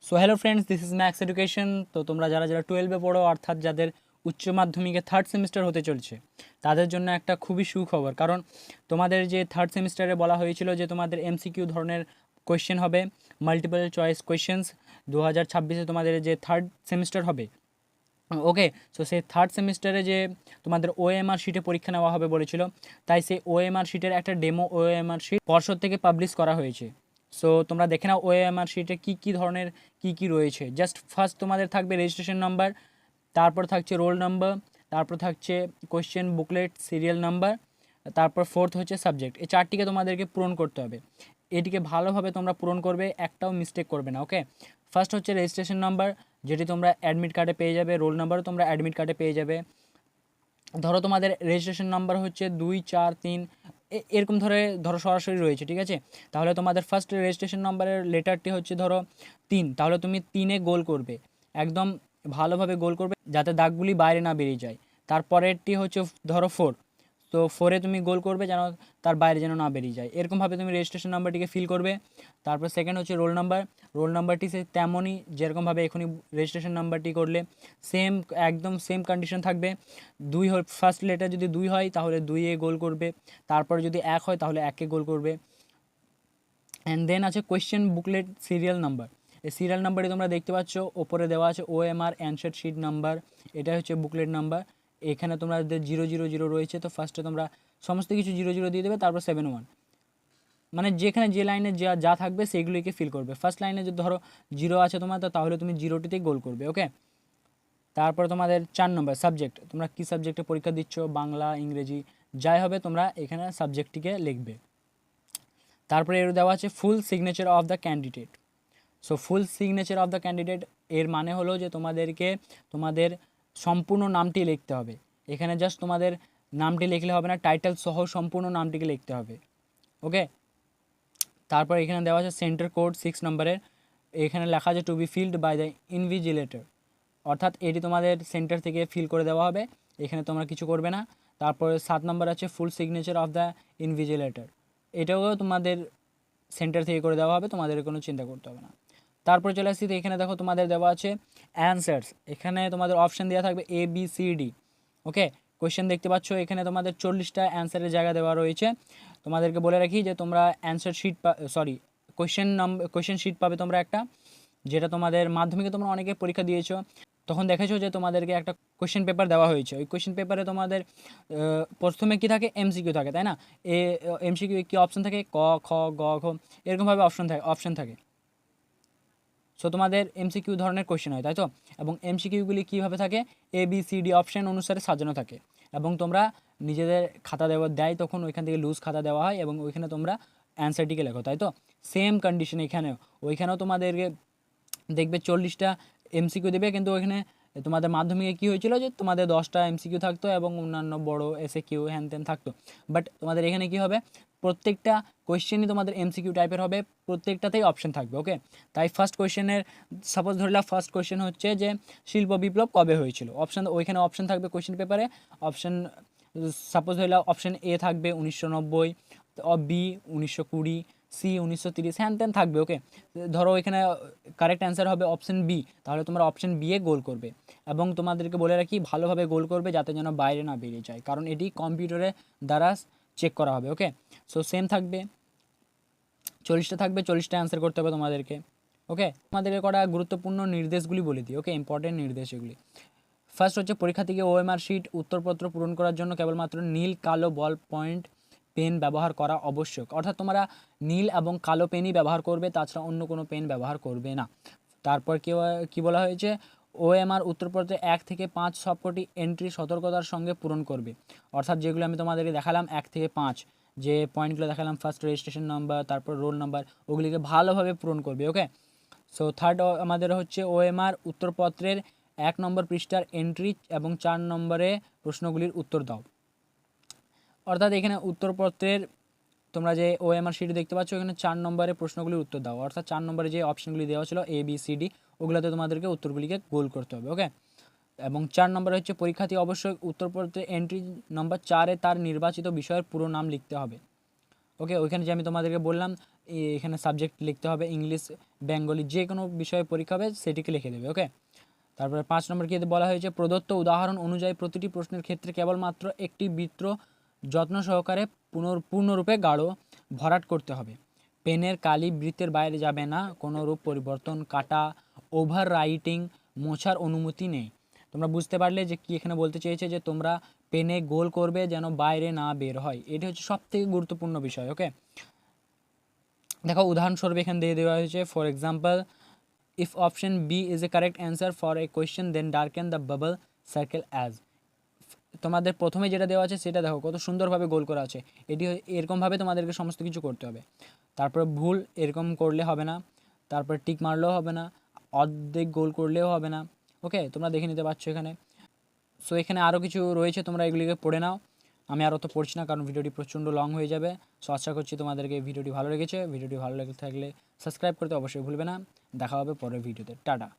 So hello friends, this is max education. তো তোমরা যারা যারা 12-এ পড়ো, অর্থাৎ যাদের উচ্চ মাধ্যমিকে থার্ড সেমিস্টার হতে চলছে, তাদের জন্য একটা খুবই সুখবর। কারণ তোমাদের যে থার্ড সেমিস্টারে বলা হয়েছিল যে তোমাদের এমসিকিউ ধরনের কোয়েশ্চেন হবে, মাল্টিপল চয়েস কোয়েশ্চেন্স 2026-এ তোমাদের যে থার্ড সেমিস্টার হবে। ওকে, সো সেই থার্ড সেমিস্টারে যে তোমাদের ওএমআর শিটে পরীক্ষা নেওয়া হবে বলেছিল, তাই সেই ওএমআর শিটের একটা ডেমো ওএমআর শিট পর্ষদ থেকে পাবলিশ করা হয়েছে। সো তোমরা দেখে নাও ওএমআর শিটে কী ধরনের কী রয়েছে। জাস্ট ফার্স্ট তোমাদের থাকবে রেজিস্ট্রেশন নাম্বার, তারপর থাকছে রোল নাম্বার, তারপর থাকছে কোয়েশ্চেন বুকলেট সিরিয়াল নাম্বার, তারপর ফোর্থ হচ্ছে সাবজেক্ট। এই চারটিকে তোমাদেরকে পূরণ করতে হবে। এটিকে ভালোভাবে তোমরা পূরণ করবে, একটাও মিস্টেক করবে না। ওকে, ফার্স্ট হচ্ছে রেজিস্ট্রেশন নাম্বার, যেটি তোমরা অ্যাডমিট কার্ডে পেয়ে যাবে। রোল নাম্বারও তোমরা অ্যাডমিট কার্ডে পেয়ে যাবে। ধরো তোমাদের রেজিস্ট্রেশন নাম্বার হচ্ছে 2, 4, 3 এরকম ধরো সরাসরি রয়েছে, ঠিক আছে। তাহলে তোমাদের ফার্স্ট রেজিস্ট্রেশন নাম্বারের লেটারটি হচ্ছে ধরো 3, তাহলে তুমি 3-এ গোল করবে, একদম ভালোভাবে গোল করবে যাতে দাগগুলি বাইরে না বেরিয়ে যায়। তারপরেরটি হচ্ছে ধরো 4, তো 4-এ তুমি গোল করবে যেন তার বাইরে যেন না বেরিয়ে যায়। এরকমভাবে তুমি রেজিস্ট্রেশন নাম্বারটিকে ফিল করবে। তারপর সেকেন্ড হচ্ছে রোল নাম্বার। রোল নাম্বারটি সে তেমনই যেরকমভাবে এখনই রেজিস্ট্রেশন নাম্বারটি করলে সেম, একদম সেম কন্ডিশন থাকবে। ফার্স্ট লেটার যদি 2 হয় তাহলে 2-এ গোল করবে, তারপর যদি 1 হয় তাহলে 1-এ গোল করবে। অ্যান্ড দেন আছে কোয়েশ্চেন বুকলেট সিরিয়াল নাম্বার। এই সিরিয়াল নাম্বারটি তোমরা দেখতে পাচ্ছ ওপরে দেওয়া আছে ওএমআর অ্যান্সার শিট নাম্বার, এটা হচ্ছে বুকলেট নাম্বার। এখানে তোমরা 000 রয়েছে, তো ফার্স্টে তোমরা সমস্ত কিছু 00 দিয়ে দেবে, তারপর 71, মানে যেখানে যে লাইনে যা থাকবে সেইগুলিকে ফিল করবে। ফার্স্ট লাইনে যদি ধরো 0 আছে তোমার, তো তাহলে তুমি 0টিতেই গোল করবে। ওকে, তারপর তোমাদের 4 নম্বর সাবজেক্ট, তোমরা কী সাবজেক্টে পরীক্ষা দিচ্ছ, বাংলা, ইংরেজি, যাই হবে তোমরা এখানে সাবজেক্টটিকে লিখবে। তারপরে এর দেওয়া আছে full signature of the candidate. So full signature of the candidate এর মানে হলো যে তোমাদেরকে তোমাদের সম্পূর্ণ নামটি লিখতে হবে। এখানে জাস্ট তোমাদের নামটি লিখলে হবে না, টাইটেল সহ সম্পূর্ণ নামটিকে লিখতে হবে। ওকে, তারপর এখানে দেওয়া আছে সেন্টার কোড 6 নম্বরের। এখানে লেখা আছে to be filled by the invigilator, অর্থাৎ এটি তোমাদের সেন্টার থেকে ফিল করে দেওয়া হবে, এখানে তোমরা কিছু করবে না। তারপরে 7 নম্বর আছে full signature of the invigilator, এটাও তোমাদের সেন্টার থেকে করে দেওয়া হবে, তোমাদের কোনো চিন্তা করতে হবে না। তারপর চলে আসছি, তো এখানে দেখো তোমাদের দেওয়া আছে অ্যান্সার্স। এখানে তোমাদের অপশান দেওয়া থাকবে ABCD। ওকে, কোয়েশ্চেন দেখতে পাচ্ছ এখানে তোমাদের 40টা অ্যান্সারের জায়গা দেওয়া রয়েছে। তোমাদেরকে বলে রাখি যে তোমরা অ্যান্সার শিট কোয়েশ্চেন শিট পাবে তোমরা একটা, যেটা তোমাদের মাধ্যমিকে তোমরা অনেকে পরীক্ষা দিয়েছো, তখন দেখেছো যে তোমাদেরকে একটা কোয়েশ্চেন পেপার দেওয়া হয়েছে। ওই কোয়েশ্চেন পেপারে তোমাদের প্রথমে কী থাকে, MCQ থাকে, তাই না। MCQ কী অপশান থাকে, ক, খ, গ, ঘ, এরকমভাবে অপশান থাকে। সো তোমাদের MCQ ধরনের কোয়েশ্চেন হয়, তাই তো। এবং MCQগুলি কীভাবে থাকে, ABCD অপশান অনুসারে সাজানো থাকে। এবং তোমরা নিজেদের খাতা দেয়, তখন ওইখান থেকে লুজ খাতা দেওয়া হয় এবং ওইখানে তোমরা অ্যান্সারটিকে লেখো, তাই তো। সেম কন্ডিশন ওইখানেও তোমাদেরকে দেখবে 40টা MCQ দেবে, কিন্তু ওইখানে তোমাদের মাধ্যমিকে কী হয়েছিল যে তোমাদের 10টা MCQ থাকতো এবং অন্যান্য বড় SAQ হ্যান ত্যান থাকতো। বাট তোমাদের এখানে কী হবে, প্রত্যেকটা কোয়েশ্চেনই তোমাদের MCQ টাইপের হবে, প্রত্যেকটাতেই অপশন থাকবে। ওকে, তাই ফার্স্ট কোয়েশ্চেনের সাপোজ ধরলাম ফার্স্ট কোয়েশ্চেন হচ্ছে যে শিল্প বিপ্লব কবে হয়েছিল, ওইখানে অপশন থাকবে কোয়েশ্চেন পেপারে। অপশন সাপোজ ধরলাম অপশন A থাকবে 1990, B 1920, C 1930, হ্যান ত্যান থাকবে। ওকে, ধরো এখানে কারেক্ট অ্যান্সার হবে অপশন B, তাহলে তোমরা অপশন B এ গোল করবে। এবং তোমাদেরকে বলে রাখি ভালোভাবে গোল করবে যাতে যেন বাইরে না বেরিয়ে যায়, কারণ এটি কম্পিউটারে দ্বারা চেক করা হবে। ওকে, সো সেম থাকবে, 40টা থাকবে, 40টা অ্যান্সার করতে হবে তোমাদেরকে। ওকে, তোমাদেরকে করা গুরুত্বপূর্ণ নির্দেশগুলি বলে দিই। ওকে, ইম্পর্টেন্ট নির্দেশ এগুলি। ফার্স্ট হচ্ছে পরীক্ষা থেকে ওএমআর শিট উত্তরপত্র পূরণ করার জন্য কেবলমাত্র নীল কালো বল পয়েন্ট পেন ব্যবহার করা আবশ্যক, অর্থাৎ তোমরা নীল এবং কালো পেনই ব্যবহার করবে, তাছাড়া অন্য কোনো পেন ব্যবহার করবে না। তারপর কী বলা হয়েছে, ওএমআর উত্তরপত্রে 1 থেকে 5 সবকটি এন্ট্রি সতর্কতার সঙ্গে পূরণ করবে, অর্থাৎ যেগুলো আমি তোমাদেরকে দেখালাম 1 থেকে 5 যে পয়েন্টগুলো দেখালাম, ফার্স্ট রেজিস্ট্রেশন নাম্বার, তারপর রোল নাম্বার, ওগুলিকে ভালোভাবে পূরণ করবে। ওকে, সো থার্ড আমাদের হচ্ছে ওএমআর উত্তরপত্রের 1 নম্বর পৃষ্ঠার এন্ট্রি এবং 4 নম্বরে প্রশ্নগুলির উত্তর দাও, অর্থাৎ এখানে উত্তরপত্রের তোমরা যে ওএমআর শিট দেখতে পাচ্ছ এখানে 4 নম্বরে প্রশ্নগুলির উত্তর দাও, অর্থাৎ 4 নম্বরে যে অপশনগুলি দেওয়া ছিল ABCD, ওগুলোতে তোমাদেরকে উত্তরগুলিকে গোল করতে হবে। ওকে, এবং 4 নম্বরে হচ্ছে পরীক্ষার্থী অবশ্যই উত্তরপত্রে এন্ট্রি নম্বর 4-এ তার নির্বাচিত বিষয়ের পুরো নাম লিখতে হবে। ওকে, ওইখানে যে আমি তোমাদেরকে বললাম এখানে সাবজেক্ট লিখতে হবে, ইংলিশ, বেঙ্গলি, যে কোনো বিষয়ে পরীক্ষা হবে সেটিকে লিখে দেবে। ওকে, তারপরে 5 নম্বর কি বলা হয়েছে, প্রদত্ত উদাহরণ অনুযায়ী প্রতিটি প্রশ্নের ক্ষেত্রে কেবলমাত্র একটি বৃত্ত যত্ন সহকারে পূর্ণরূপে গাঢ় ভরাট করতে হবে। পেনের কালি বৃত্তের বাইরে যাবে না, কোনো রূপ পরিবর্তন, কাটা, ওভার রাইটিং, মোছার অনুমতি নেই। তোমরা বুঝতে পারলে যে কি এখানে বলতে চেয়েছে, যে তোমরা পেনে গোল করবে যেন বাইরে না বের হয়, এটি হচ্ছে সবথেকে গুরুত্বপূর্ণ বিষয়। ওকে, দেখো উদাহরণস্বরূপ এখানে দিয়ে দেওয়া হয়েছে, for example, if option B is a correct answer for a question then darken the bubble circle as. তোমাদের প্রথমে যেটা দেওয়া আছে সেটা দেখো কত সুন্দরভাবে গোল করা আছে, এটি এরকমভাবে তোমাদেরকে সমস্ত কিছু করতে হবে। তারপরে ভুল এরকম করলে হবে না, তারপরে টিক মারলেও হবে না, অর্ধেক গোল করলেও হবে না। ওকে, তোমরা দেখে নিতে পারছো এখানে। সো এখানে আরও কিছু রয়েছে, তোমরা এগুলিকে পড়ে নাও। আমি আর অত পড়ছি না, কারণ ভিডিওটি প্রচণ্ড লং হয়ে যাবে। সো আশা করছি তোমাদেরকে ভিডিওটি ভালো লেগেছে। ভিডিওটি ভালো লেগে থাকলে সাবস্ক্রাইব করতে অবশ্যই ভুলবে না। দেখা হবে পরের ভিডিওতে। টাটা।